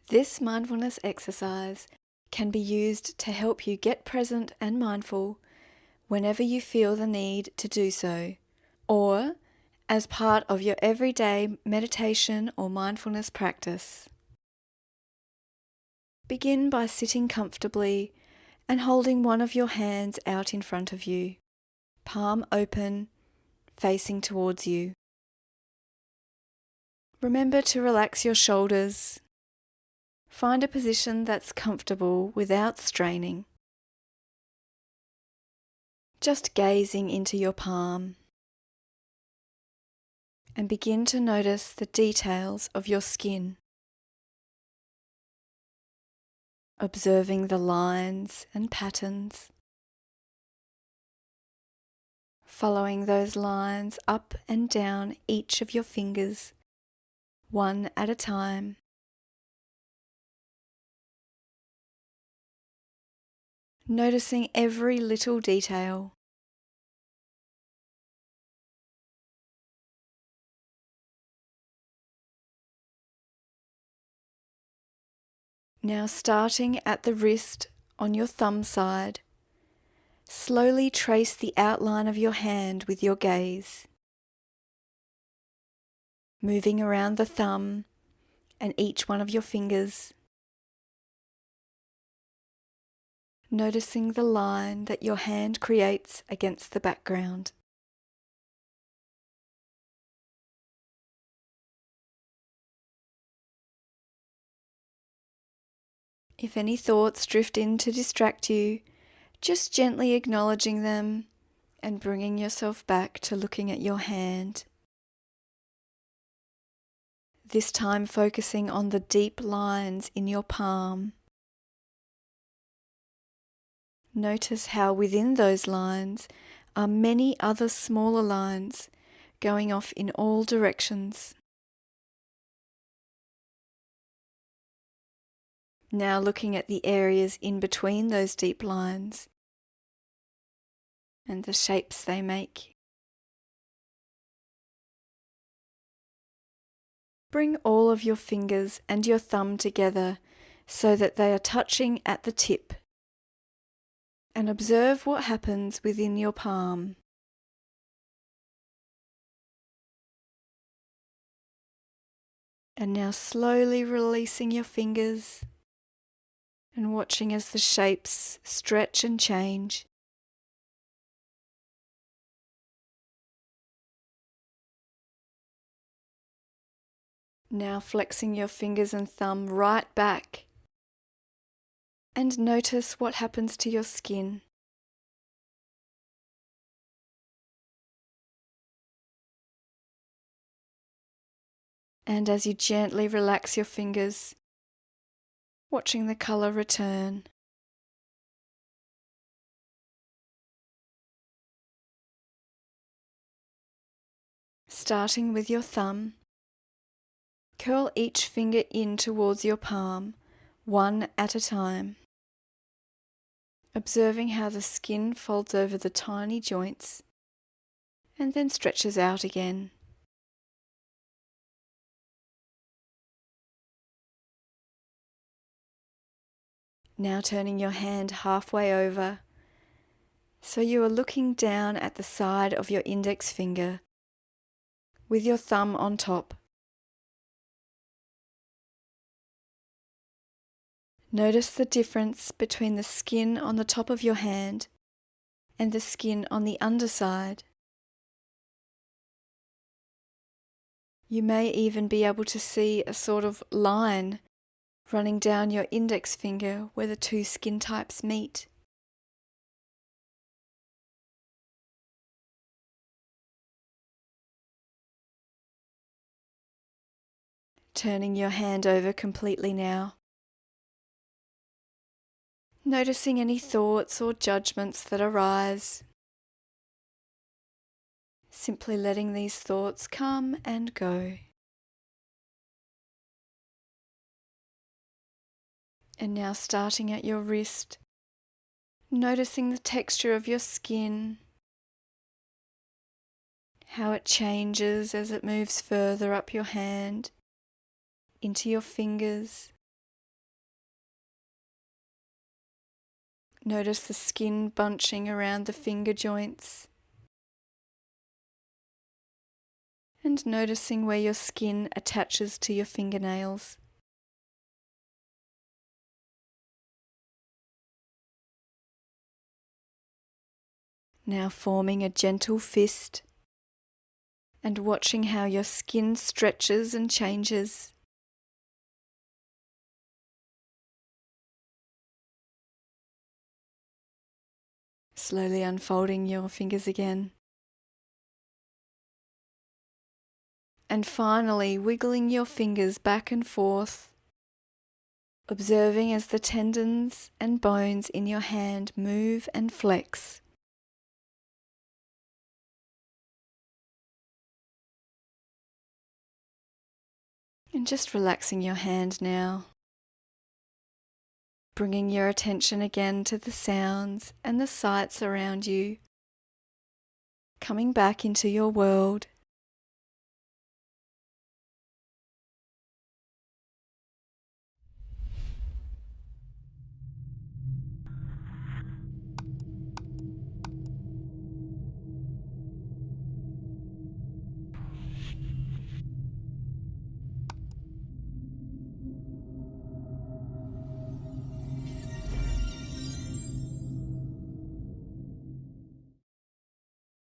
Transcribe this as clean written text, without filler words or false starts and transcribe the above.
This mindfulness exercise can be used to help you get present and mindful whenever you feel the need to do so, or as part of your everyday meditation or mindfulness practice. Begin by sitting comfortably and holding one of your hands out in front of you, palm open, facing towards you. Remember to relax your shoulders. Find a position that's comfortable without straining. Just gazing into your palm. And begin to notice the details of your skin. Observing the lines and patterns. Following those lines up and down each of your fingers, one at a time. Noticing every little detail. Now starting at the wrist on your thumb side, slowly trace the outline of your hand with your gaze. Moving around the thumb and each one of your fingers. Noticing the line that your hand creates against the background. If any thoughts drift in to distract you, just gently acknowledging them and bringing yourself back to looking at your hand. This time focusing on the deep lines in your palm. Notice how within those lines are many other smaller lines going off in all directions. Now looking at the areas in between those deep lines and the shapes they make. Bring all of your fingers and your thumb together so that they are touching at the tip, and observe what happens within your palm. And now slowly releasing your fingers and watching as the shapes stretch and change. Now flexing your fingers and thumb right back and notice what happens to your skin. And as you gently relax your fingers, watching the colour return. Starting with your thumb, curl each finger in towards your palm, one at a time. Observing how the skin folds over the tiny joints and then stretches out again. Now turning your hand halfway over, so you are looking down at the side of your index finger with your thumb on top. Notice the difference between the skin on the top of your hand and the skin on the underside. You may even be able to see a sort of line running down your index finger where the two skin types meet. Turning your hand over completely now. Noticing any thoughts or judgments that arise. Simply letting these thoughts come and go. And now starting at your wrist, noticing the texture of your skin, how it changes as it moves further up your hand, into your fingers, Notice the skin bunching around the finger joints. And noticing where your skin attaches to your fingernails. Now forming a gentle fist and watching how your skin stretches and changes. Slowly unfolding your fingers again. And finally wiggling your fingers back and forth, observing as the tendons and bones in your hand move and flex. And just relaxing your hand now. Bringing your attention again to the sounds and the sights around you. Coming back into your world.